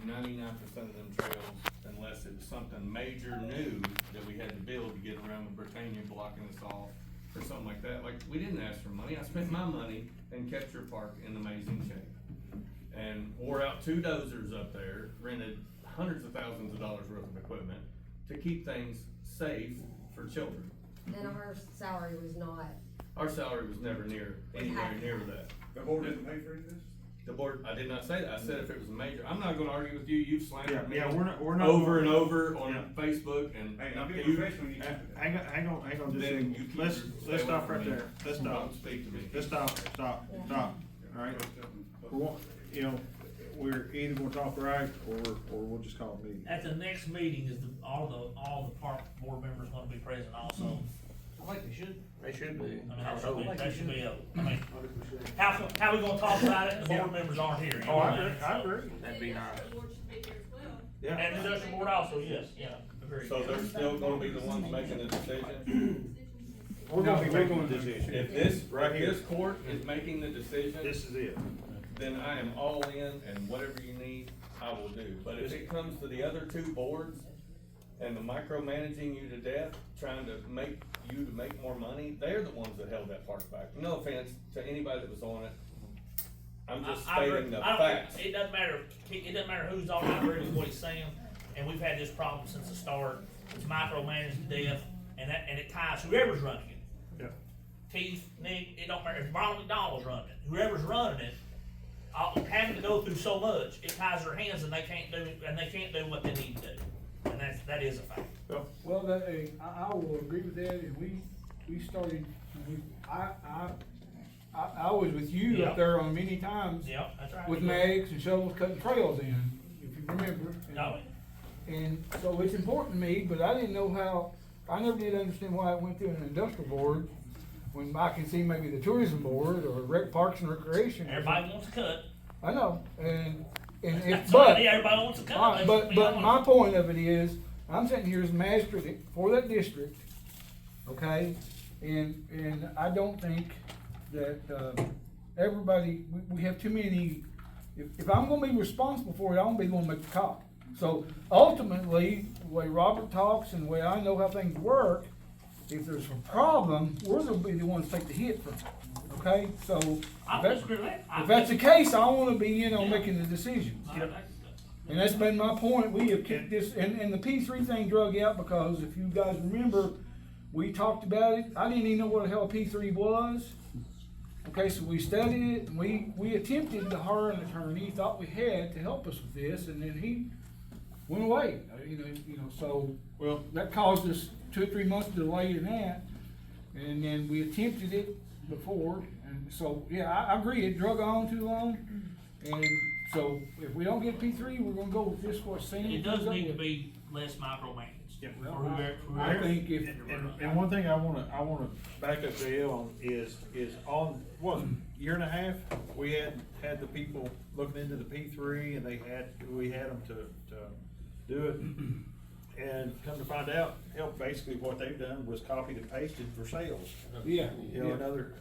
99% of them trails, unless it was something major new that we had to build to get around the Britannia blocking us off, or something like that. Like, we didn't ask for money, I spent my money and kept your park in amazing shape. And wore out 2 dozers up there, rented hundreds of thousands of dollars worth of equipment to keep things safe for children. And our salary was not. Our salary was never anywhere near that. The board didn't pay for any of this? The board, I did not say that, I said if it was a major, I'm not gonna argue with you, you've slandered me. Yeah, we're not. Over and over on Yeah. Facebook and. Hey, I'm being you- professional when you keep it. Hang on, Then you just, keep let's stay away stop from right me. there, let's stop. Don't speak to me. Let's stop, alright? We're either gonna talk right, or we'll just call a meeting. At the next meeting, is all the park board members gonna be present also? I think they should. They should be. I mean, that should be, I mean, how we gonna talk about it, and the board members aren't here? You know Oh, what I mean? agree. That'd be nice. Yeah. And the industrial board also, yes, yeah, agreed. So they're still gonna be the ones making the decision? We're gonna be making a decision. If this, Right if here. this court is making the decision, This is it. then I am all in, and whatever you need, I will do. But if it comes to the other 2 boards, and the micromanaging you to death, trying to make you to make more money, they're the ones that held that park back. No offense to anybody that was on it. I'm just I agree. stating the I don't- facts. It doesn't matter who's on, I agree with what he's saying, and we've had this problem since the start. It's micromanaged to death, and it ties whoever's running it. Yeah. Keith, Nick, it don't matter, if Ronald McDonald's running it, whoever's running it, having to go through so much, it ties their hands and they can't do what they need to do. And that is a fact. Well, I will agree with that, and we started, I was with you Yeah. up there on many times Yeah, that's right. with mags and shovels cutting trails in, if you remember. And- No, And so it's important to me, but I didn't know how, I never did understand why it went through an industrial board, when I can see maybe the tourism board or Parks and Recreation. everybody wants a cut. I know, and if, That's but. right, everybody wants a cut. Alright, but my point of it is, I'm sitting here as magistrate for that district, okay? And I don't think that, everybody, we have too many, if I'm gonna be responsible for it, I'm gonna be the one to make the call. So ultimately, the way Robert talks and the way I know how things work, if there's a problem, we're gonna be the ones to take the hit from it, okay? So, I disagree with that. if that's the case, I wanna be in on making the decisions. I- And that's been my point, we have kicked this, and the P3 thing drug out, because if you guys remember, we talked about it, I didn't even know what the hell a P3 was. Okay, so we studied it, and we attempted to hire an attorney, thought we had to help us with this, and then he went away, so. Well, That caused us 2 or 3 months delay in that, and then we attempted it before, and so, yeah, I agree, it drug on too long. And so, if we don't get P3, we're gonna go with this, what's saying. It does need to be less micromanaged. Yeah. Or whoever- I think if, and one thing I wanna back up to L on is on, year and a half, we had the people looking into the P3, and we had them to do it. And come to find out, basically what they've done was copied and pasted for sales. yeah. Another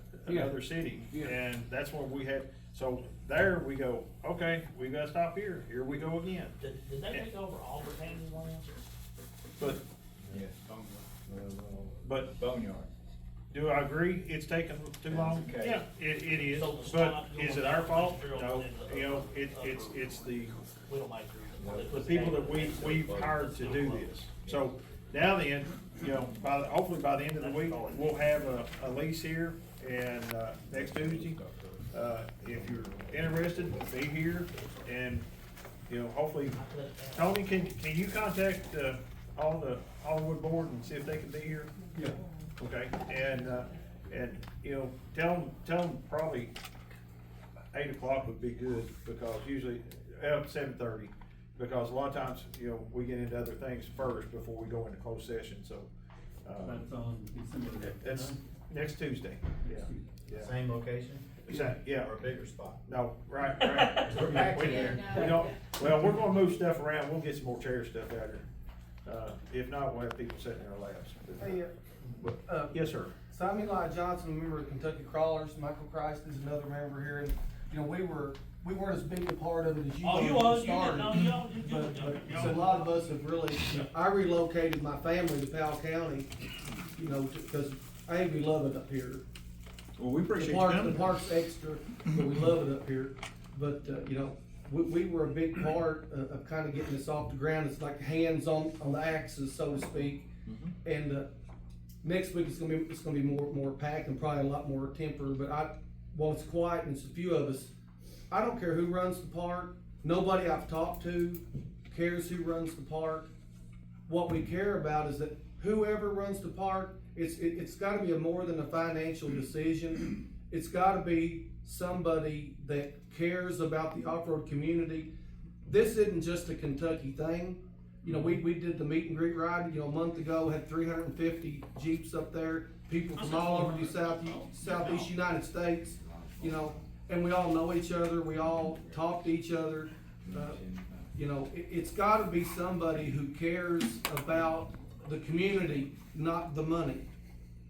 city, Yeah. and that's what we had, so there we go, okay, we gotta stop here we go again. Did they take over all Britannia's lands? But, Yes, but boneyard. do I agree it's taken too long? Okay. Yeah, it is, So the but spot is going it our down fault? industrial No, within the- you know, it's the Widowmakers. people that we've hired to do this. So now then, hopefully by the end of the week, we'll have a lease here, and, next Tuesday, if you're interested, be here, and, hopefully, Tony, can you contact, all the Hollerwood board and see if they can be here? Yeah. Okay, and tell them probably 8 o'clock would be good, because usually, 7:30, because a lot of times, we get into other things first before we go into closed session, so. That's on December. That's next Tuesday, yeah. Same location? Yeah. Or a bigger spot? No, right. We're back We- here. we don't- Well, we're gonna move stuff around, we'll get some more chair stuff out here. If not, we'll have people sitting in our laps. Hey, Yes, sir. so I'm Eli Johnson, member of Kentucky Crawlers. Michael Christ is another member here, and we weren't as big a part of it as you Oh, were you when was, you started. didn't know, you So a lot of us have really, I relocated my family to Powell County, you know, because, we love it up here. Well, we appreciate The you park, the coming. park's extra, but we love it up here. But, you know, we were a big part of kind of getting this off the ground. It's like hands on the axis, so to speak. And, next week it's gonna be more packed and probably a lot more temper, but while it's quiet and it's a few of us, I don't care who runs the park. Nobody I've talked to cares who runs the park. What we care about is that whoever runs the park, it's gotta be more than a financial decision. It's gotta be somebody that cares about the off-road community. This isn't just a Kentucky thing. You know, we did the meet and greet ride, you know, a month ago, had 350 Jeeps up there, people from all over the southeast United States, you know, and we all know each other, we all talk to each other. You know, it's gotta be somebody who cares about the community, not the money.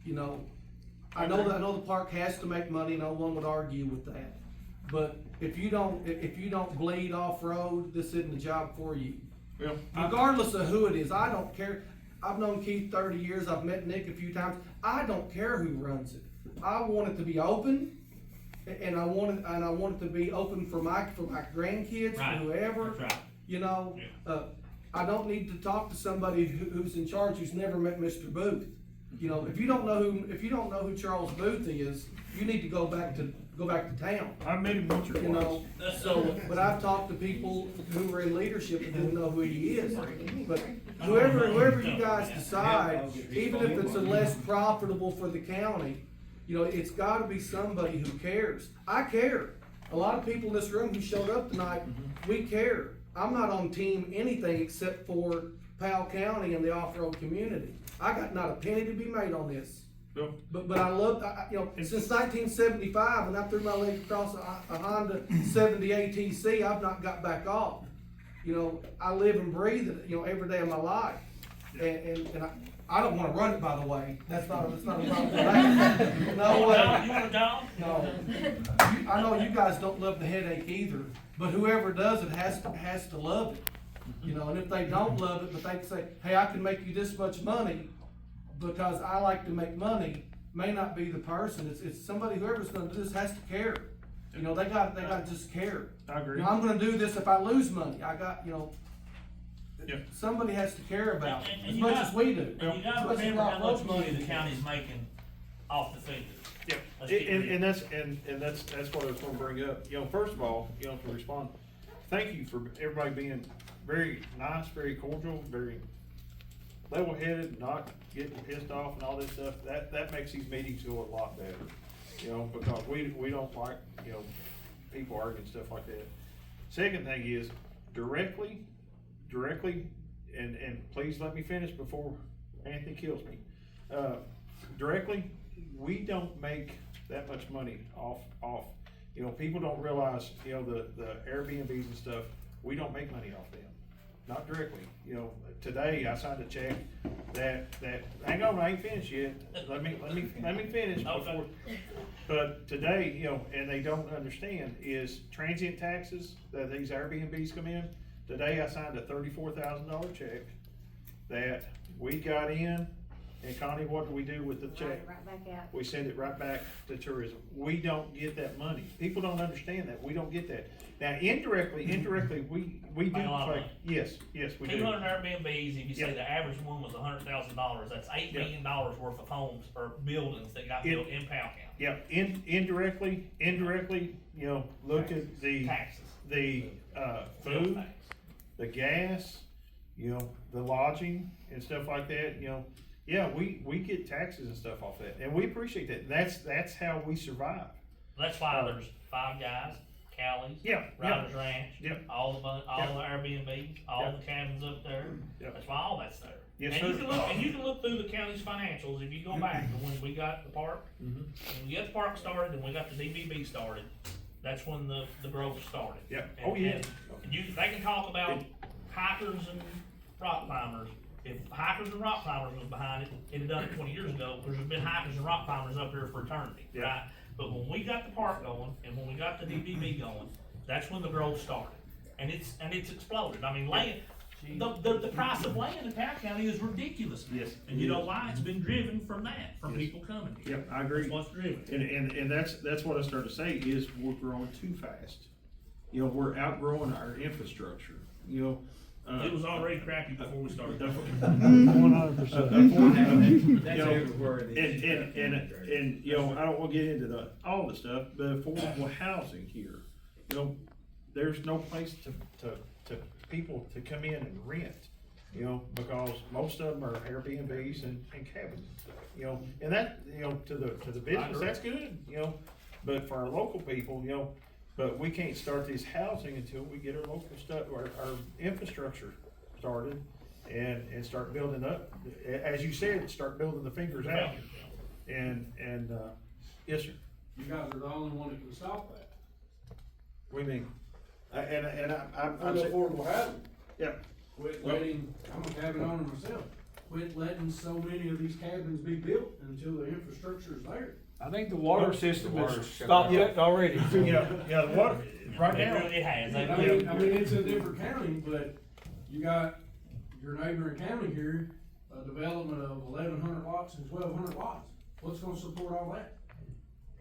You know, I know the park has to make money, no one would argue with that. But if you don't bleed off-road, this isn't a job for you. Yeah. Regardless of who it is, I don't care. I've known Keith 30 years, I've met Nick a few times. I don't care who runs it. I want it to be open, and I want it to be open for my grandkids, Right. for whoever. That's right. You know, Yeah. I don't need to talk to somebody who's in charge who's never met Mr. Booth. You know, if you don't know who Charles Booth is, you need to go back to town. I met him once or You know, so, but I've talked to people who were in leadership and didn't know who he is. But whoever you guys decide, even if it's a less profitable for the county, you know, it's gotta be somebody who cares. I care. A lot of people in this room who showed up tonight, we care. I'm not on team anything except for Powell County and the off-road community. I got not a penny to be made on this. No. But I love, you know, since 1975, when I threw my leg across a Honda 70 ATC, I've not got back off. You know, I live and breathe it, you know, every day of my life. And I don't wanna run it, by the way. That's not a problem. No way. You want a dog? No. I know you guys don't love the headache either, but whoever does it has to love it. You know, and if they don't love it, but they can say, hey, I can make you this much money because I like to make money, may not be the person. It's somebody, whoever's gonna do this has to care. You know, they gotta just care. I agree. You know, I'm gonna do this if I lose money. I got, you know, Yeah. somebody has to care about it And as you much got- as we do. And you gotta As much as remember how off-road much money the community county's making off the figures. Yeah, Let's get real. and that's what I was gonna bring up. You know, first of all, you know, to respond, thank you for everybody being very nice, very cordial, very level-headed, not getting pissed off and all this stuff. That makes these meetings go a lot better, you know, because we don't like, you know, people arguing stuff like that. Second thing is directly, and please let me finish before Anthony kills me. Directly, we don't make that much money off, you know, people don't realize, you know, the Airbnbs and stuff, we don't make money off them. Not directly, you know, today I signed a check that, hang on, I ain't finished yet, let me finish before. But today, you know, and they don't understand, is transient taxes that these Airbnbs come in. Today I signed a $34,000 check that we got in, and Connie, what do we do with the check? Right back out. We send it right back to tourism. We don't get that money. People don't understand that. We don't get that. Now, indirectly, we do Make a lot of play. money. Yes, we do. 200 Airbnbs, if you say Yep. the average one was $100,000, that's $8 Yep. million worth of homes or buildings that got built in Powell County. Yeah, indirectly, you know, look at the Taxes. Sales food, tax. the gas, you know, the lodging and stuff like that, you know. Yeah, we get taxes and stuff off that, and we appreciate that. That's how we survive. That's why there's Five Guys, Callie's, Yeah, Riders Ranch, Yep. all the Airbnbs, all Yep. the cabins up there. Yep. That's why all that's there. Yes, And you sir. can look, and you can look through the county's financials, if you go back to when we got the park, Mhm. when we got the park started and we got the DBB started, that's when the growth started. Yeah. And- Oh, yeah. And they can talk about hikers and rock climbers. If hikers and rock climbers was behind it, it'd done it 20 years ago, because there's been hikers and rock climbers up here for eternity, Yeah. right? But when we got the park going, and when we got the DBB going, that's when the growth started. And it's exploded. I mean, the price of land in Powell County is ridiculous. Yes, And it you know is. why? It's been driven from that, from Yes. people coming here. Yep, I agree. That's what's driven. And that's what I started to say, is we're growing too fast. You know, we're outgrowing our infrastructure, you know. It was already crappy before we started. 100%. That's everywhere it is. And, you know, I don't wanna get into all the stuff, but affordable housing here, you know, there's no place to people to come in and rent, you know, because most of them are Airbnbs and cabins, you know, and that, you know, to the business, that's good, you know, but for our local people, you know, but we can't start this housing until we get our local stuff, our infrastructure started and start building up. As you said, start building the fingers out. And, yes, sir. You guys are the only one that can stop that. What do you mean? I'm For the affordable housing. yeah, Quit letting, I'm a cabin owner myself, quit letting so many of these cabins be built until the infrastructure's there. I think the water system water has shut stopped down. that already. yeah, the water, right It now, really has. I mean, it's a different county, but you got your neighboring county here, a development of 1,100 lots and 1,200 lots. What's gonna support all that?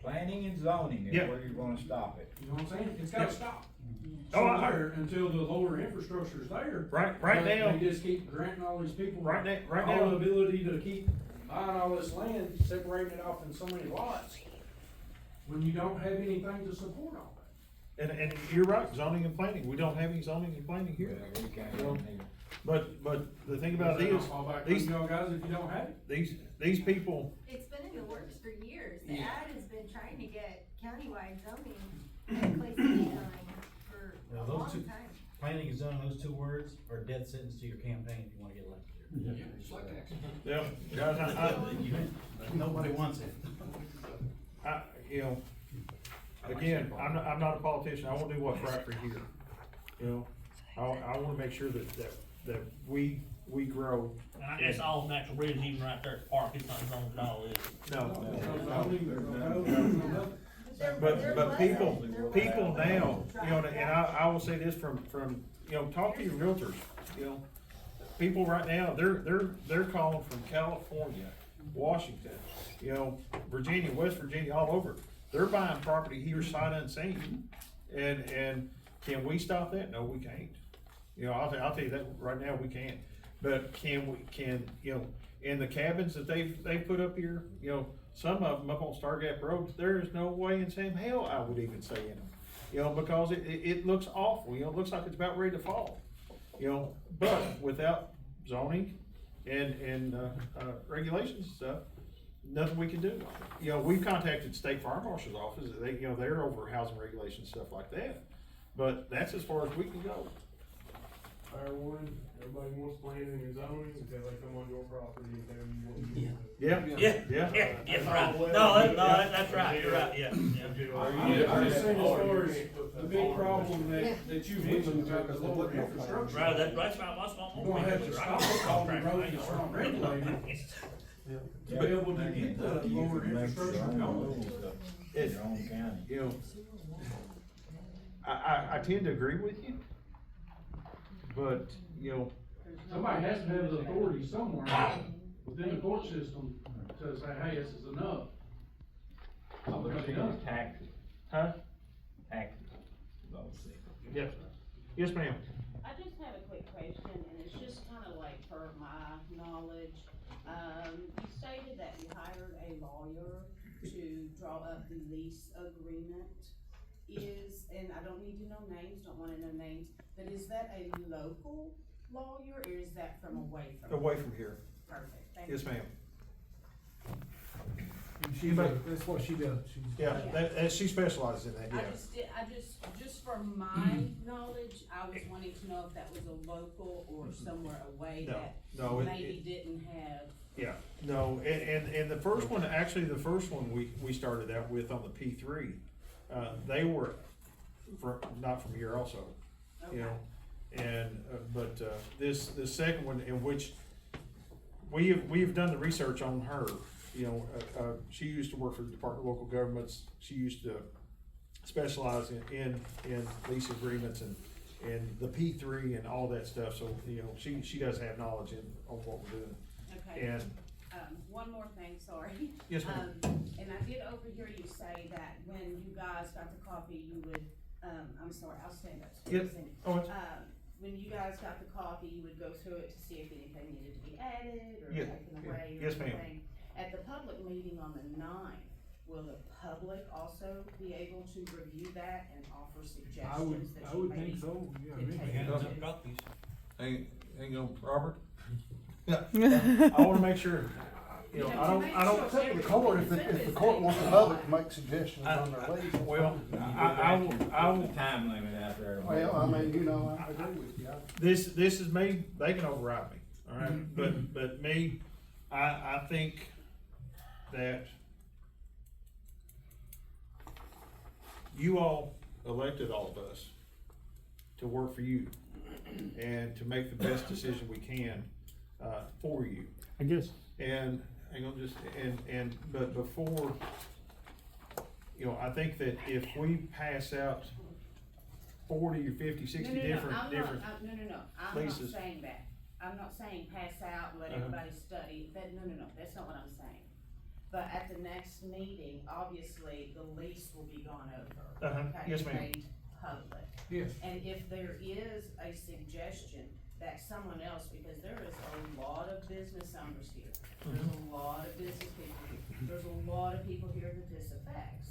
Planning and zoning is Yeah. where you're gonna stop it. You know what I'm saying? It's gotta Yep. stop. Oh, I- Somewhere until the lower infrastructure's there. right But now, They just keep granting all these people. right All now, the ability to keep buying all this land, separating it off in so many lots, when you don't have anything to support all that. and you're right, zoning and planning, we don't have any zoning and planning here. We can't Well, even hear. But the thing about it Does that is, not fall back on these- y'all guys if you don't have it? these people, It's been in the works for years. The Yeah. ad has been trying to get countywide zoning in place of design for Well, a those long two- time. Planning and zoning, those two words are a death sentence to your campaign if you wanna get elected here. It's like that. yeah, guys, Nobody wants it. you know, again, I'm not a politician, I wanna do what's right for here, you know? I wanna make sure that we grow. And I guess all natural bridge, even right there at the park, it's not zoned at all, is it? No, There's no, no no. zoning, there's no code, there's no nothing. But people now, you know, and I will say this from, you know, talk to your realtors, you know. People right now, they're calling from California, Washington, you know, Virginia, West Virginia, all over. They're buying property here sight unseen. And can we stop that? No, we can't. You know, I'll tell you that right now, we can't. But can, you know, in the cabins that they've put up here, you know, some of them up on Stargap Road, there's no way in Sam hell I would even stay in them. You know, because it looks awful, you know, it looks like it's about ready to fall. You know, but without zoning and regulations and stuff, nothing we can do. You know, we've contacted State Fire Marshal's office, they, you know, they're over housing regulations, stuff like that. But that's as far as we can go. Fair warning, everybody wants planning and zoning until they come on your property and tell you what you need to do. Yeah. Yeah, right. That's right, you're right, yeah. I'm just saying as far as the big problem that you mentioned about the lower infrastructure. Right, that's right, that's what I'm We're gonna have to stop it all the roads that's not regulated to be able to get the lower infrastructure going. It's, Your own county. you know, I tend to agree with you, but, you know, Somebody has to have the authority somewhere within the court system to say, hey, this is enough. Something's gotta be done. Taxes, huh? taxes, those things. Yes, yes, ma'am. I just have a quick question, and it's just kinda like for my knowledge. You stated that you hired a lawyer to draw up the lease agreement. And I don't need to know names, don't wanna know names, but is that a local lawyer, or is that from away from? Away from here. Perfect, thank you. Yes, ma'am. That's what she does. Yeah, she specializes in that, yeah. I just for my knowledge, I was wanting to know if that was a local or somewhere away No, that no, maybe didn't have. Yeah, no, and the first one, actually, the first one we started out with on the P3, they were not from here also, you know? And, but, this second one, in which we have done the research on her, you know, she used to work for the Department of Local Governments, she used to specialize in lease agreements and the P3 and all that stuff, so, you know, she does have knowledge on what we're doing. Okay. And, One more thing, sorry. yes, ma'am. And I did overhear you say that when you guys got the coffee, you would, I'm sorry, I'll stand up. Yep. Oh, it's- When you guys got the coffee, you would go through it to see if anything needed to be added or Yeah, taken yeah. away or Yes, ma'am. anything. At the public meeting on the 9th, will the public also be able to review that and offer suggestions that you maybe so, could take into? Hang on, Robert? I wanna make sure, you know, You know, I to don't, make I don't. sure It's up to the court, if the court wants the public to make suggestions on their lease. Well, I will. Time limit out there. Well, I mean, you know, I agree with you. This is me, they can override me, alright, but me, I think that you all elected all of us to work for you and to make the best decision we can, for you. I guess. And, hang on just, but before, you know, I think that if we pass out 40 or 50, 60 different. No, I'm not leases. saying that. I'm not saying pass out, let everybody study, that, no, that's not what I'm saying. But at the next meeting, obviously, the lease will be gone over. Okay, Yes, ma'am. made public. Yes. And if there is a suggestion that someone else, because there is a lot of business owners here, there's a lot of business people here, there's a lot of people here that this affects.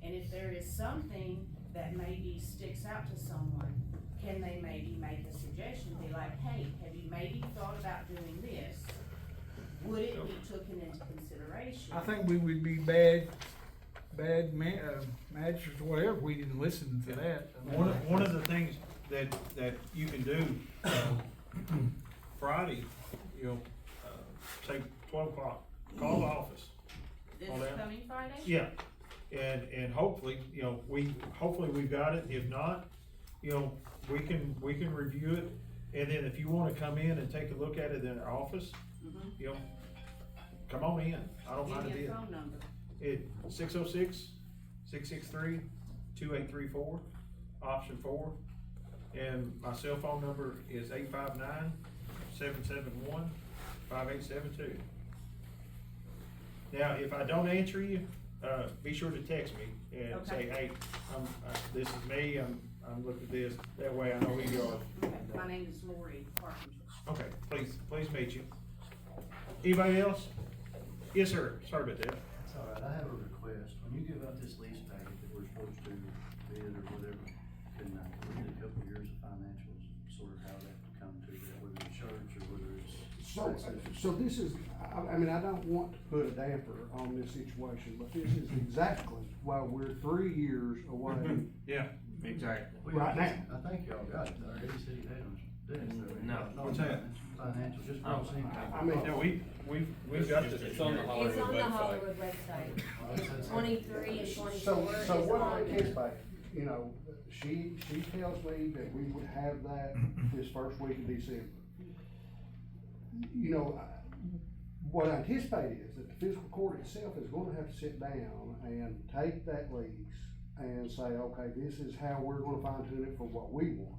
And if there is something that maybe sticks out to someone, can they maybe make a suggestion, be like, hey, have you maybe thought about doing this? Would it be taken into consideration? I think we would be bad managers or whatever, if we didn't listen to that. One of the things that you can do, Friday, you know, say 12 o'clock, call the office. This All that. coming Friday? Yeah, and hopefully, you know, hopefully we've got it, if not, you know, we can review it, and then if you wanna come in and take a look at it in our office, you know, come on in, I don't mind a Give me bit. a phone number. 606-663-2834, option 4, and my cell phone number is 859-771-5872. Now, if I don't answer you, be sure to text me and say, hey, this is me, I'm looking at this, that way I know who you are. Okay, my name is Lori Carpenter. Okay, please meet you. Anybody else? Yes, sir, sorry about that. It's all right, I have a request. When you give out this lease package that we're supposed to bid or whatever, can we get a couple of years of financials, sort of how that come to that, whether it's church or whether it's. So this is, I mean, I don't want to put a damper on this situation, but this is exactly why we're 3 years away Yeah, exactly. right now. I think y'all got it, our ADC didn't. No. What's that? Financial, just gross income. I mean, Yeah, we've got this. It's on the It's on Hollerwood the website. Hollywood website. 23 and 24 So is what I on there. anticipate, you know, she tells me that we would have that this first week of December. You know, what I anticipate is that the fiscal court itself is gonna have to sit down and take that lease and say, okay, this is how we're gonna fine tune it for what we want.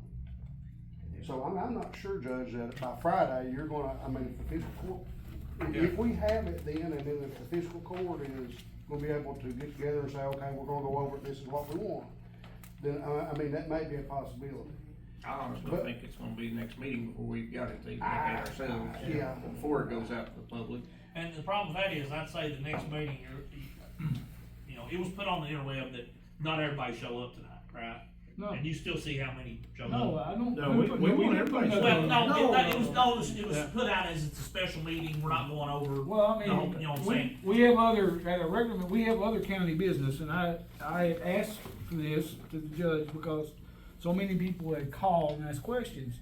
So I'm not sure, Judge, that by Friday, you're gonna, I mean, if the fiscal court, if we have it then, and then if the fiscal court is gonna be able to get together and say, okay, we're gonna go over it, this is what we want, then, I mean, that may be a possibility. I honestly But- think it's gonna be next meeting before we've got it to even look at ourselves. Yeah. Before it goes out to the public. And the problem with that is, I'd say the next meeting, you know, it was put on the interweb that not everybody show up tonight, right? No. And you still see how many show up. No, I don't. No, we want everybody to- Well, No, it was put out as it's a special meeting, we're not going over. Well, I You know mean, what I'm saying? We have at a regular, we have other county business, and I asked for this to the judge because so many people had called and asked questions,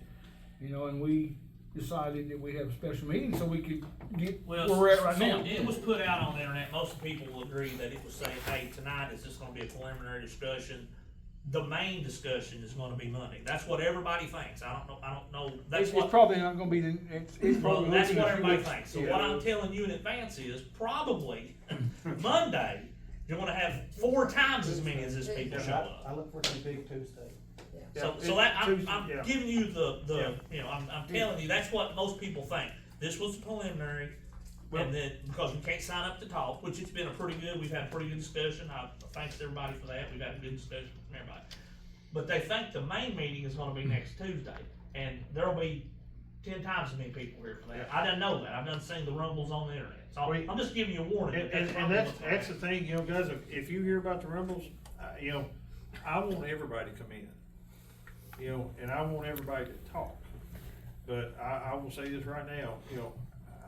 you know, and we decided that we'd have a special meeting so we could get where Well, we're at right so now. it was put out on the internet, most people will agree that it was saying, hey, tonight is just gonna be a preliminary discussion. The main discussion is gonna be money, that's what everybody thinks, I don't know, that's It's what. probably not gonna be, it's Well, probably. that's looking what at everybody this- thinks, so yeah. what I'm telling you in advance is, probably, Monday, you're gonna have 4 times as many as this people show up. I look for it to be Tuesday. So, Yeah, so that, Tuesday, I'm yeah. giving you Yeah. you know, I'm telling you, that's what most people think. This was preliminary, Well- and then, because we can't sign up to talk, which it's been we've had a pretty good discussion, I thanks everybody for that, we've had a good discussion from everybody. But they think the main meeting is gonna be next Tuesday, and there'll be 10 times as many people here for that. I didn't know that, I've done seen the rumbles on the internet, so I'm just giving you a warning. And probably that's, what's gonna that's the happen. thing, you know, guys, if you hear about the rumbles, you know, I want everybody to come in. You know, and I want everybody to talk, but I will say this right now, you know,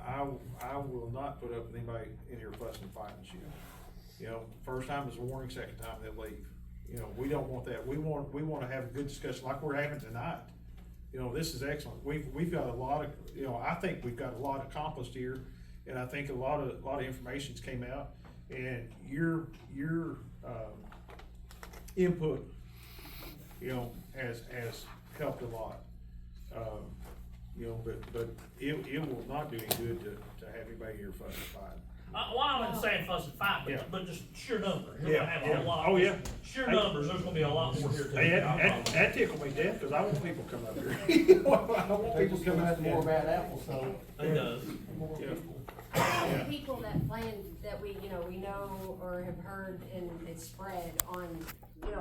I will not put up with anybody in here fussing and fighting shit. You know, first time is a warning, second time they'll leave. You know, we don't want that, we wanna have a good discussion like we're having tonight. You know, this is excellent, we've got a lot of, you know, I think we've got a lot accomplished here, and I think a lot of information's came out, and your input, you know, has helped a lot. You know, but it will not do any good to have anybody here fussing and fighting. Well, I wasn't saying fuss and fight, Yeah. but just sheer number, you're Yeah, gonna have yeah. a lot. Oh, yeah. Sheer Hey. numbers, there's gonna be a lot more here too. Hey, that tickled me death, cause I want people to come up here. I want people coming out more there. bad apples, so. It does. Yeah. The people that plan, that we know or have heard and it's spread on,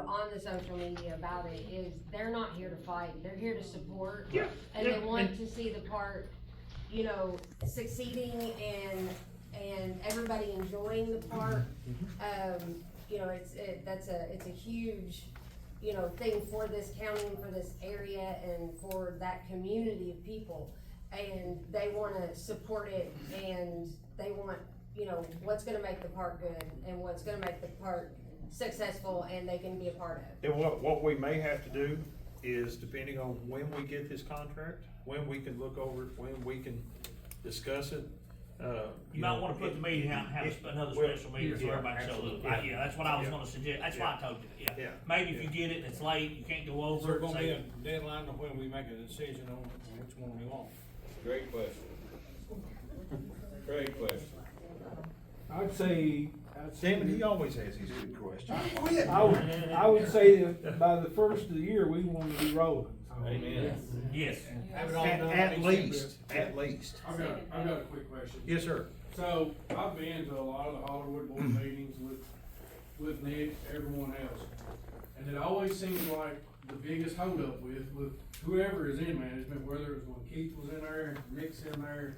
on the social media about it, is they're not here to fight, they're here to support. Yeah, And yeah, they want and- to see the park, succeeding and everybody enjoying the park. It's a huge, thing for this county and for this area and for that community of people. And they wanna support it, and they want, what's gonna make the park good and what's gonna make the park successful and they can be a part of. And what we may have to do is, depending on when we get this contract, when we can look over it, when we can discuss it, You might wanna put the meeting out and have another special meeting so yeah, everybody shows up. absolutely. Yeah, that's what I was Yeah. gonna suggest, that's why I told you, Yeah. yeah. Maybe if you get it and it's late, you can't go Is over there it, gonna be a say, deadline of when we make a decision on which one we want? Great question. Great question. I'd say. Damn it, he always has these good questions. I would say that by the first of the year, we want to be rolling. Amen. yes. Have it all done At in least, at least. I've got a quick question. Yes, sir. So, I've been to a lot of the Hollerwood board meetings with Nick, everyone else. And it always seems like the biggest holdup with whoever is in management, whether it was when Keith was in there, Nick's in there,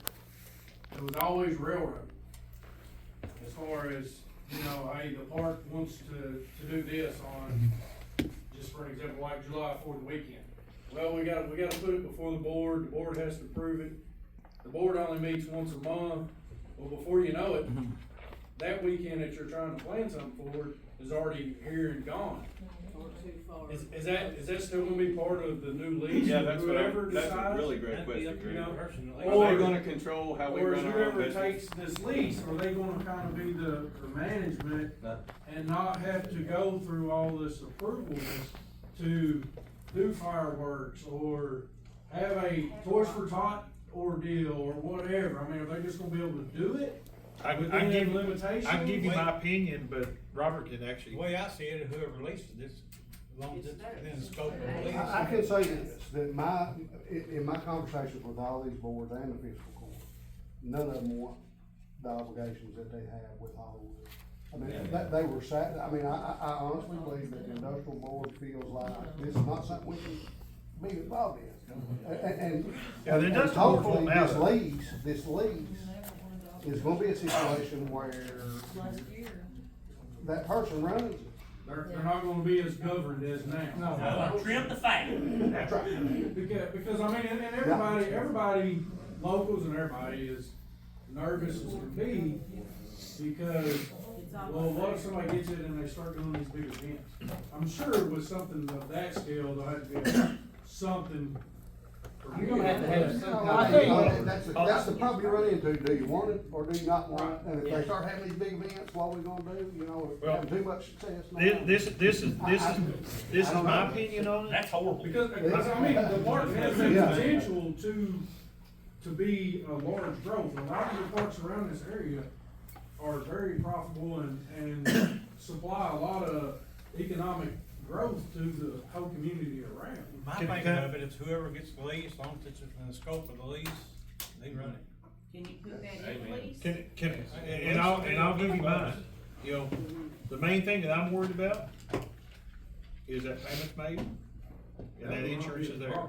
it was always railroad. As far as, hey, the park wants to do this on, just for an example, like July 4th weekend. Well, we gotta put it before the board has to approve it. The board only meets once a month. Well, before you know it, that weekend that you're trying to plan something for is already here and gone. Is that still gonna be part of the new lease? Yeah, that's Whoever that's a decides? really great That'd be up question, to Greg. the person. Are they gonna control how we Or is run our own whoever business? takes this lease, are they gonna kinda be the management and not have to go through all this approvals to do fireworks or have a Toys for Tot ordeal or whatever? I mean, are they just gonna be able to do it I can within give limitations? I can give you my opinion, but Robert can The actually. way I see it, whoever leases this, as long as it's within the scope of the lease. I can say this, that in my conversations with all these boards and the fiscal court, none of them want the obligations that they have with Hollywood. I mean, they were sad, I mean, I honestly believe that the industrial board feels like this is not something we can be involved in. And Yeah, the industrial board's hopefully holding out. this lease is gonna be a situation where that person runs it. They're not gonna be as governed as now. Trim the fat. That's right. Because I mean, and everybody, locals and everybody is nervous as can be, because, well, what if somebody gets it and they start doing these big events? I'm sure with something of that scale, there'll have to be something. You're gonna have to have some kind of. I think- That's the problem you run into, do you want it or do you not want it? And if they start having these big events, what are we gonna do, Well, having too much success now? This is don't my know. opinion on it. That's horrible. Because I mean, the park has the Yeah. potential to be a large growth. A lot of the parks around this area are very profitable and supply a lot of economic growth to the whole community around. My Can- thinking can- of it is whoever gets the lease, as long as it's in the scope of the lease, they run it. Can you put that in, Amen. please? And I'll give you mine, you know, the main thing that I'm worried about is that payment's made, and that insurance is there.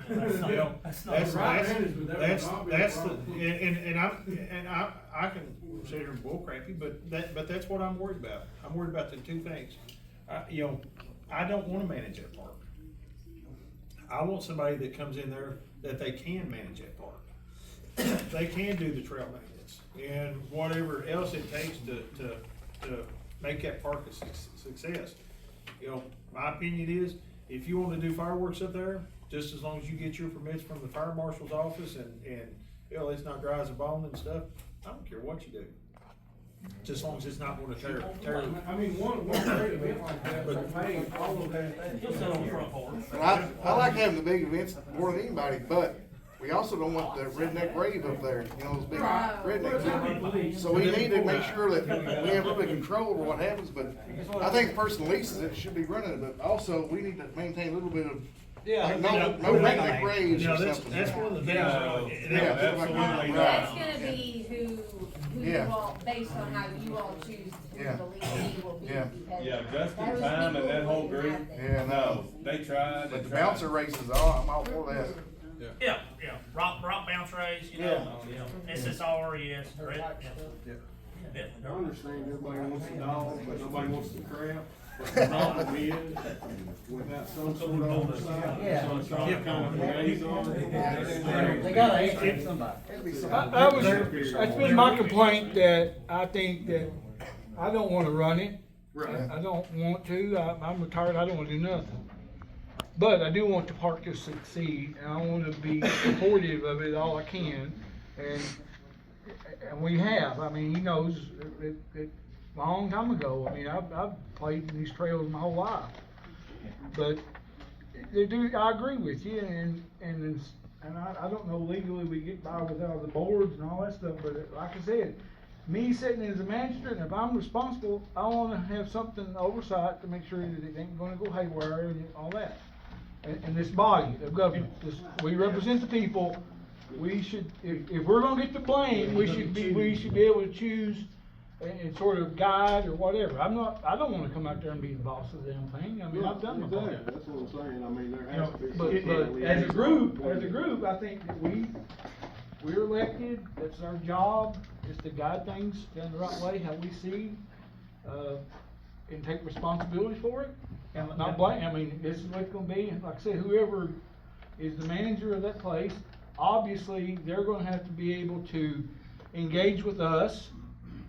You know, that's the, and I can sit here and bull crap you, but that's what I'm worried about. I'm worried about the two things. You know, I don't wanna manage that park. I want somebody that comes in there that they can manage that park. They can do the trail maintenance and whatever else it takes to make that park a success. You know, my opinion is, if you wanna do fireworks up there, just as long as you get your permits from the fire marshal's office and, you know, it's not dry as a bone and stuff, I don't care what you do. Just as long as it's not gonna tear. I mean, one great event like that will pay all of that. He'll sit on the front porch. I like having the big events more than anybody, but we also don't want the redneck rave up there, you know, those big rednecks. So we need to make sure that we have a little bit of control over what happens, but I think the person leases it should be running it, but also we need to maintain a little bit of, like, no redneck raves You or know, something. that's one of the things. Yeah, absolutely. That's gonna be who you Yeah. all, based on how you all choose who Yeah. the lead will be, Yeah. because Yeah, Justin, those Time, and people that whole wouldn't group. have that. Yeah, no, They tried. but the they tried. bouncer races, I'm all for that. Yeah, rock bounce race, you know, SSR, yes, right, yeah. I understand everybody wants a dog, but nobody wants the crap. But the problem is, without some sort of oversight, some sort of kind of liaison. They gotta answer somebody. That's been my complaint, that I think that I don't wanna run it. I don't want to, I'm retired, I don't wanna do nothing. But I do want the park to succeed, and I wanna be supportive of it all I can, and we have, I mean, he knows, it long time ago, I mean, I've played in these trails my whole life. But they do, I agree with you, and I don't know legally we get by without the boards and all that stuff, but like I said, me sitting as a manager, and if I'm responsible, I wanna have something oversight to make sure that it ain't gonna go haywire and all that. And this body of government, we represent the people, we should, if we're gonna get the blame, we should be able to choose and sort of guide or whatever. I don't wanna come out there and be the boss of the damn thing, I mean, I've done my part. That's what I'm saying, I mean, there You know, has to be. but some sort as a liaison. group, I think that we're elected, that's our job, is to guide things down the right way, how we see, and take responsibility for it. And not blame, I mean, this is what it's gonna be, and like I said, whoever is the manager of that place, obviously, they're gonna have to be able to engage with us,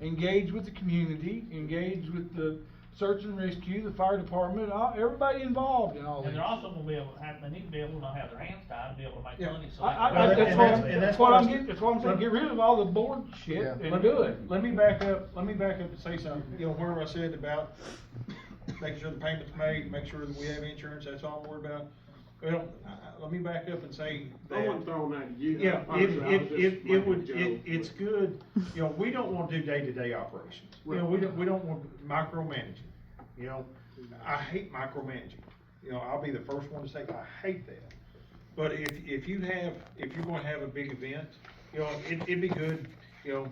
engage with the community, engage with the search and rescue, the fire department, everybody involved in all this. And they're also gonna be able to have, they need to be able to not have their hands tied, be able to make Yeah. money, so. That's what I'm getting, that's what I'm saying, get rid of all the board shit and do it. Let me back up and say something, you know, where I said about making sure the payment's made, make sure that we have insurance, that's all I'm worried about. Well, let me back up and say that. I wasn't throwing that at you. Yeah, Honestly, I was just it making a would, joke. it's good, you know, we don't wanna do day-to-day operations. You know, we don't want micromanaging, you know, I hate micromanaging. You know, I'll be the first one to say, I hate that. But if you're gonna have a big event, you know, it'd be good, you know,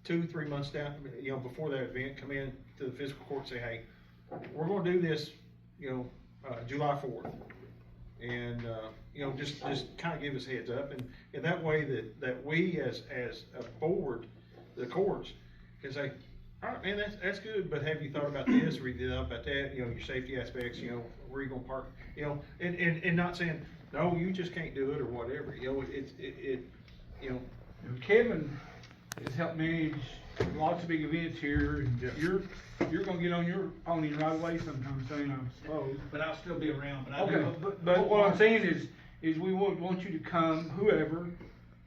2-3 months down, you know, before that event, come in to the fiscal court and say, hey, we're gonna do this, you know, July 4th. And, you know, just kinda give us heads up, and that way that we as a board, the courts, can say, all right, man, that's good, but have you thought about this, or you thought about that, you know, your safety aspects, you know, where you gonna park, you know, and not saying, no, you just can't do it, or whatever, you know, you know. Kevin has helped manage lots of big events here, and you're gonna get on your pony right away sometime soon, I suppose. But I'll still be around, but I Okay, but what I'm saying is we would want you to come, whoever,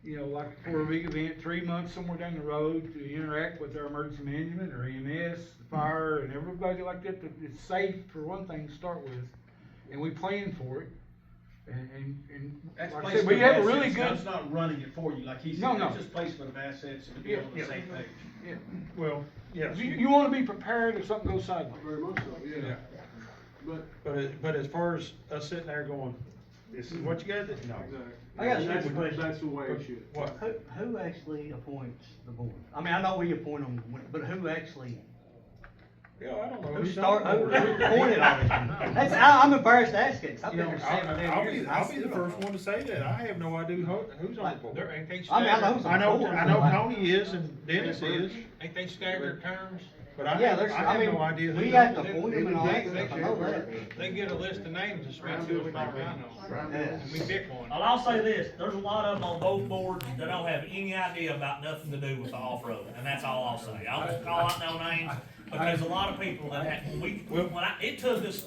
you know, like for a big event, 3 months somewhere down the road, to interact with our emergency management or EMS, fire, and everybody like that, that it's safe for one thing to start with, and we plan for it. And That's like I said, placement we have a of really assets. good. That's not running it for you, like he said, No. it's just placement of assets and to be on the same page. Yeah. Well, yes. You wanna be prepared if something goes sideways. Very much so, yeah. But as far as us sitting there going, this is what you gotta do, no. I got a That's- simple question. That's the way it should. What? Who actually appoints the board? I mean, I know we appoint them, but who actually, Yeah, I don't know. who Who's start, on who the board? appointed all this? That's, I'm embarrassed to ask it, 'cause I've You been know, here 7 damn I'll years. be, and I I'll be the still don't first know. one to say that, I have no idea who's on the board. There, ain't they I mean, I know who's on the board. I know Tony is and Dennis is, Ain't they staggered terms? but I Yeah, have, there's, I I have mean, no idea who's we have to on it. appoint them and all that stuff, I know that. They get a list of names and spread to us all down on, Yeah. and we pick one. Well, I'll say this, there's a lot of them on both boards that don't have any idea about nothing to do with the off-road, and that's all I'll say. I won't call out no names, because a lot of people that had, it took us,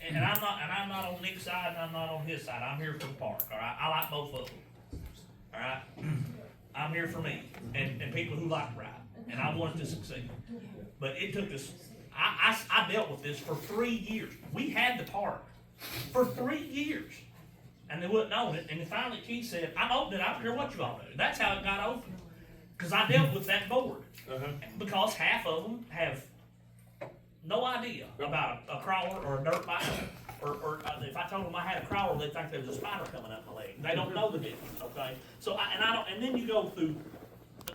and I'm not on Nick's side, and I'm not on his side, I'm here for the park, alright? I like both of them, alright? I'm here for me, and people who like to ride, and I want it to succeed. But it took us, I dealt with this for 3 years. We had the park for 3 years. And they wouldn't own it, and then finally Keith said, I'm opening it, I don't care what you all do. That's how it got open. Cause I dealt with that board. Because half of them have no idea about a crawler or a dirt bike. Or if I told them I had a crawler, they'd think there was a spider coming up my leg. They don't know the difference, okay? So and then you go through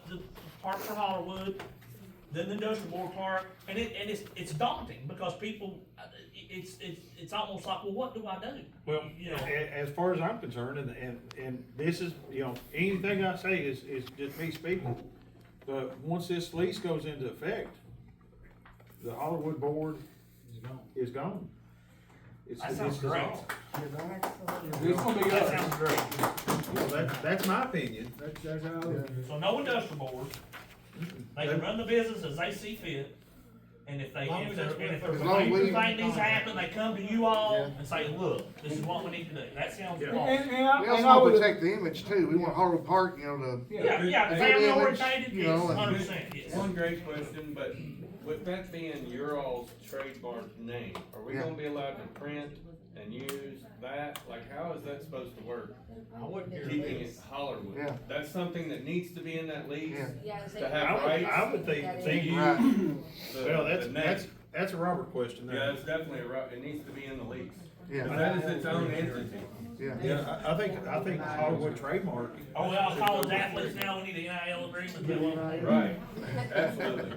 the park for Hollerwood, then the industrial board park, and it's daunting because people, it's almost like, well, what do I do? Well, You know. as far as I'm concerned, and this is, you know, anything I say is just me speaking. But once this lease goes into effect, the Hollywood board is gone. That sounds great. It's gonna be That us. sounds great. Well, that's my opinion. That's how it is. So no industrial board, they can run the business as they see fit. And if As long as there's it's a with- As long as we- major thing needs to happen, they come to you all and say, look, this is what we need to do. That sounds Yeah. awesome. And I, We and also I want to would, protect the image too, we want Harwood Park, you know, to. Yeah, Good family image, orientated, you yes, know, and- 100%, yes. One great question, but with that being your all's trademark name, are we Yeah. gonna be allowed to print and use that? Like, how is that supposed to work? I wouldn't care. Keeping it Hollerwood. Yeah. That's something that needs to be in that lease. Yeah. Yeah, so To have you- rights. I would think, That To is- use Right. the- well, the name. that's a Robert question there. Yeah, it's definitely it needs to be in the lease. Yeah. But that is its own entity. Yeah. Yeah, I think Hollywood trademark. Oh, we all college athletes now, we need an NIL agreement, do we? Right, absolutely.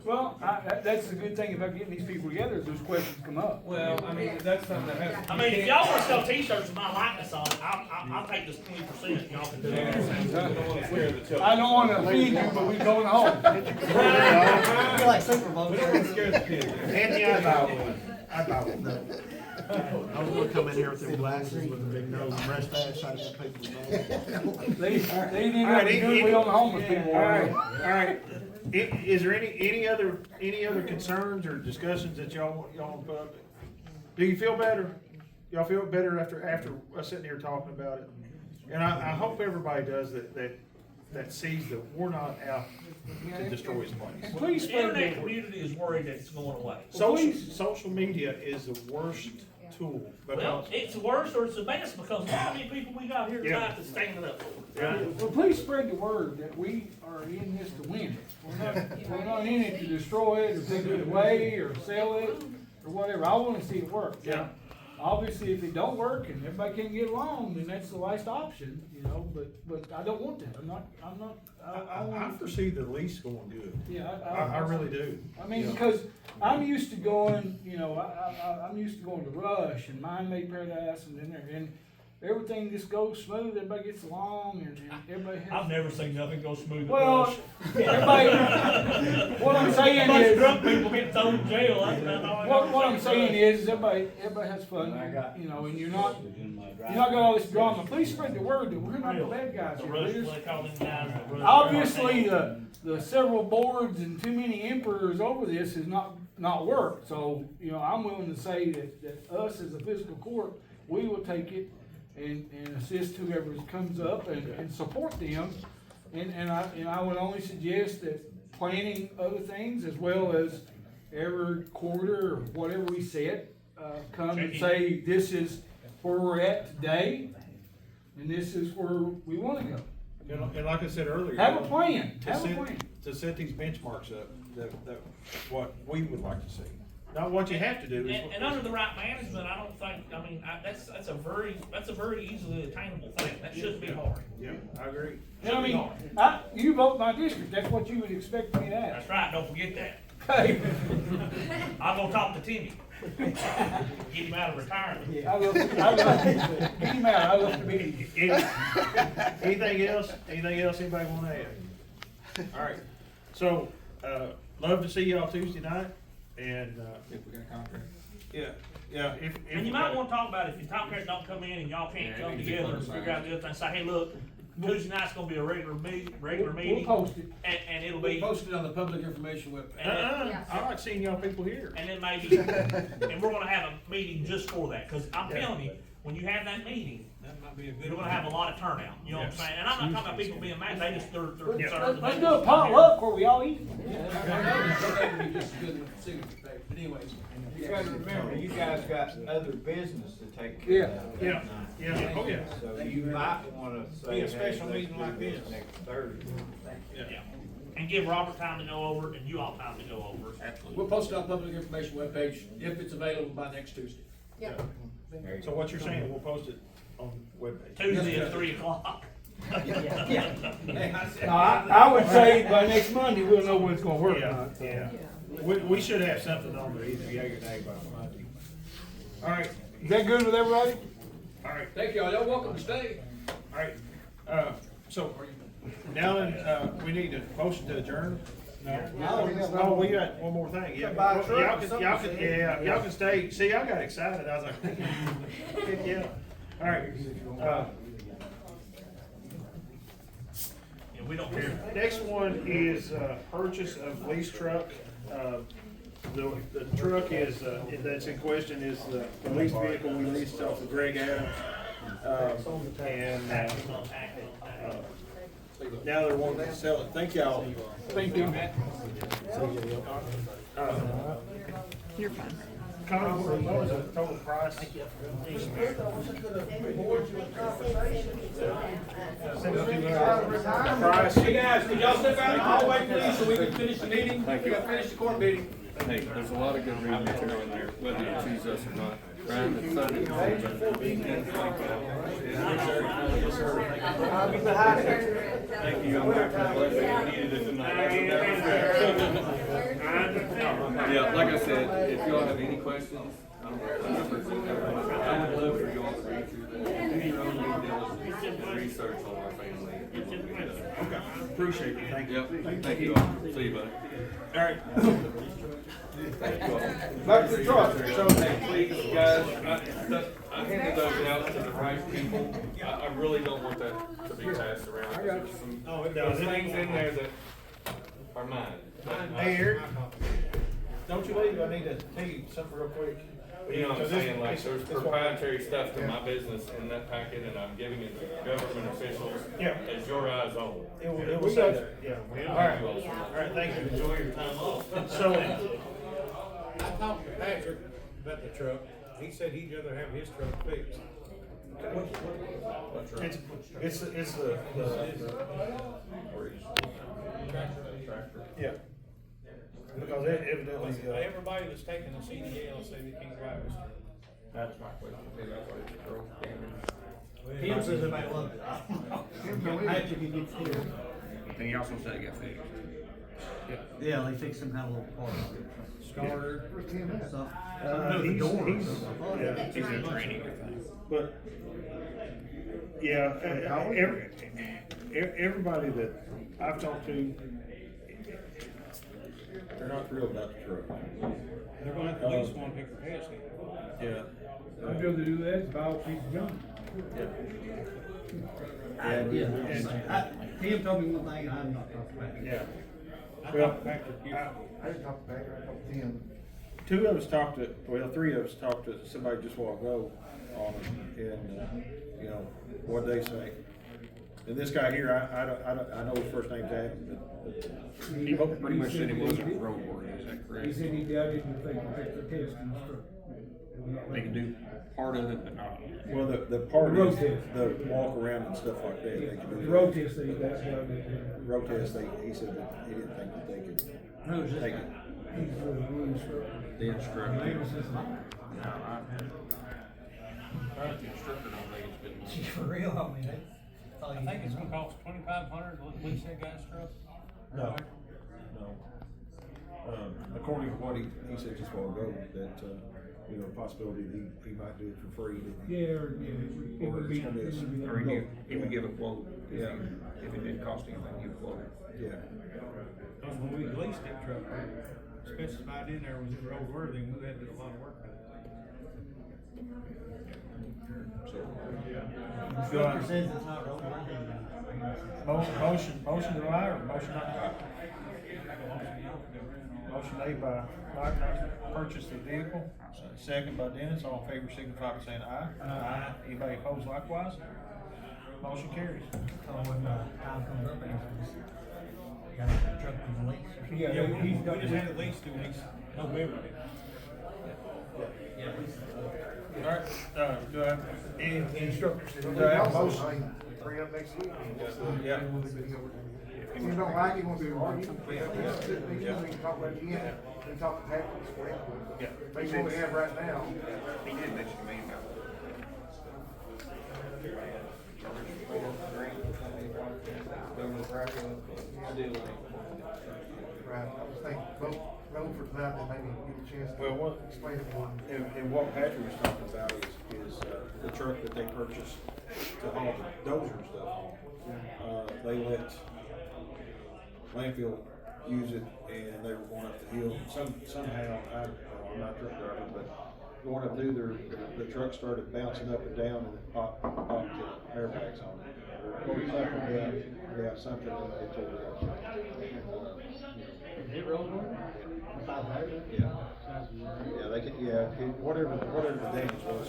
well, that's the good thing about getting these people together, is those questions come up. Well, I mean, that's something that has. I mean, if y'all wanna sell t-shirts with my likeness on it, I'll take this 20%, y'all can do Yeah, it. I don't wanna scare the children. I don't wanna offend you, but we going home. I feel like Super Bowl. We don't wanna scare the kids. Anthony, I'd buy one. I'd buy one. I was gonna come in here with them glasses with a big nose and mustache, I just people know. They did All that right, good way on the homeless people. All right. Is there any other concerns or discussions that y'all want to put up? Do you feel better? Y'all feel better after us sitting here talking about it? And I hope everybody does that sees that we're not out to destroy his place. And please The spread internet the word. community is worried that it's going away. Social media is the worst tool. Well, it's worse or it's the best, because how many people we got here tonight that's standing up for it? Well, please spread the word that we are in this to win it. We're not in it to destroy it or take it away or sell it or whatever. I wanna see it work. Yeah. Obviously, if it don't work and everybody can't get along, then that's the last option, you know, but I don't want that. I I want, foresee the lease going good. yeah, I really do. I mean, because I'm used to going, you know, I'm used to going to Rush and Mind Made Paradise and everything just goes smooth, everybody gets along and everybody has. I've never seen nothing go smooth at Well, Rush. everybody, what I'm saying Bunch of is, drunk people get thrown in jail, that's about all I know. what I'm saying is everybody has fun, you know, and you're not got all this drama. Please spread the word that we're not the bad guys The here. Rush, There's- they call them guys, the Rush. Obviously, the several boards and too many emperors over this has not worked. So, you know, I'm willing to say that us as a fiscal court, we will take it and assist whoever comes up and support them. And I would only suggest that planning other things as well as every quarter or whatever we set, come and say, this is where we're at today and this is where we wanna go. And like I said earlier. Have a plan, to have a set- plan. To set these benchmarks up, that what we would like to see. Not what you have to do. is And under the right management, I don't think, I mean, that's a very easily attainable thing, that shouldn't be hard. Yeah, I agree. And I mean, you vote my district, that's what you would expect me to ask. That's right, don't forget that. Okay. I'm gonna talk to Timmy. Get him out of retirement. I love get him out, I love to be. Anything else? Anything else anybody wanna add? All right, so, love to see y'all Tuesday night, and, If we got a contract. yeah, if. And you might wanna talk about if your top guys don't come in and y'all can't Yeah, come it needs to be together and figure out the other thing, say, hey, look, Tuesday night's gonna be a regular meeting, We'll post it. and it'll be. Posted on the public information webpage. Yeah. I like seeing y'all people here. And then maybe, and we're gonna have a meeting just for that, cause I'm telling you, when you have that meeting, That might be a good. you're gonna have a lot of turnout, you know what I'm saying? And I'm not talking about people being mad, they just, they're Let's concerned. let's do a potluck where we all eat. That would be just good with the signature page, but anyways. You gotta remember, you guys got other business to take care of. Yeah, oh yeah. So you might wanna say. Be a special hey, let's meeting do like this. Next Thursday. Yeah. And give Robert time to go over it, and you all time to go over it. Absolutely. We'll post it on the public information webpage if it's available by next Tuesday. Yeah. So what you're saying, we'll post it on the webpage. Tuesday at 3:00. No, I would say by next Monday, we'll know when it's gonna work. Yeah. We should have something on there either yay or nay by Monday. All right, Is that good with everybody? all right, Thank y'all, y'all welcome to stay. all right. So now then, we need a motion to adjourn. Oh, we got one more thing, yeah. Buy a truck or Y'all can, something. y'all can, yeah, y'all can stay, see, I got excited, I was like, heck yeah. All right, Yeah, we don't care. next one is, purchase of lease truck. The truck is, that's in question is the leased vehicle we leased off of Greg Adams. Now they're wanting to sell it. Thank y'all. Thank you. You're fine. Connie, what was the total price? Price? Hey guys, can y'all step out in the hallway please so we can finish the meeting? We gotta finish the court meeting. Hey, there's a lot of good reading material in there, whether you choose us or not. Brian, it's Sunday. Thank you. I'm glad we needed it tonight. Yeah, like I said, if y'all have any questions, I would love for y'all to read through that. Do your own due diligence and research on our family. Okay, appreciate it, thank you. Yep, thank you all. See you, buddy. All right. Back to the truck. So, please, guys, I handed those out to the right people. I really don't want that to be passed around. I got you. There's things in there that are mine. Hey, Eric, don't you leave, I need to tell you something real quick. You know what I'm saying, like, there's proprietary stuff to my business in that packet, and I'm giving it to government officials. Yeah. As your eyes only. It will say that, yeah. All right, thank you. Enjoy your time off. So, I talked to Patrick about the truck. He said he'd rather have his truck fixed. it's the, yeah. Because evidently, Everybody that's taking a CDL say they can't drive this truck. That's my question. Tim says everybody loves it. Patrick can get fixed. And he also said it got fixed. Yeah, they fix some kind of little part. Starter. he's in training, but, yeah, everybody that I've talked to, they're not thrilled about the truck. They're gonna have to lease one here for Heskey. Yeah. I'd be able to do that, it's about a piece of junk. Tim told me one thing, I'm not talking about it. Yeah. I Well, talked to Patrick. I didn't talk to Patrick, I talked to Tim. three of us talked to somebody just a while ago on it, and, you know, what'd they say? And this guy here, I know his first name's Adam, but He Pretty much said he wasn't roadworthy, is that He correct? said he doubted if they could take the test in his truck. They can do part of it, but not. well, the part The road is test. the walk around and stuff like that. They can do The that. road test, they got doubted. Road test, he said that he didn't think that they could Who's this take guy? it. He's the instructor. The instructor. Been able since mine. The instructor don't think it's good enough. For real, I mean, I think it's gonna cost $2,500 to lease that guy's truck. No, no. According to what he said just a while ago, that, you know, the possibility that he might do it for free. Yeah, it would be. Or he would give a quote, if it didn't cost anything, he would quote it. Yeah. Cause when we leased that truck, specified in there was it roadworthy, and we had to do a lot of work with it. Instructor says it's not roadworthy. Motion to buy or motion not to buy? Motion made by Mike to purchase the vehicle, second by Dennis, all in favor signify by saying aye. Aye. Anybody opposed likewise? Motion carries. Time comes up and got a truck with a lease. Yeah, he's got. We just had a lease through November. Alright, do I have any instructors? Do I have a motion? Bring up next week. Yeah. If you don't like it, want to argue, we can talk about it again, we talk to Patrick. Yeah. Make what we have right now. He did mention to me about Right, I was thinking, vote for tonight, then maybe get a chance Well, what, to explain it more. and what Patrick was talking about is the truck that they purchased to haul the dozer and stuff on. They let landfill use it, and they were going up the hill. Somehow, I'm not a truck driver, but going up through there, the truck started bouncing up and down, and it popped the airbags on it. Or something, yeah, something that they told us. Is it roadworthy? Yeah, they can, whatever the damage was,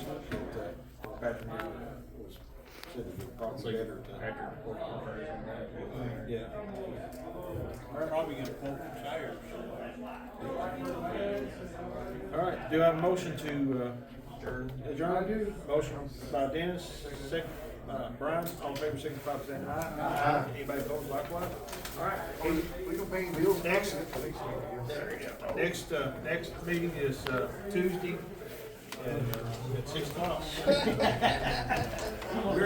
that, Patrick was, said it would probably better to. Yeah. We're probably gonna quote from Shires. All right, do I have a motion to, adjourn? Motion by Dennis, second, Brian, all in favor, signify by saying aye. Aye. Anybody opposed likewise? All right. We can pay bills Next. There you go. Next meeting is, Tuesday, at 6 o'clock.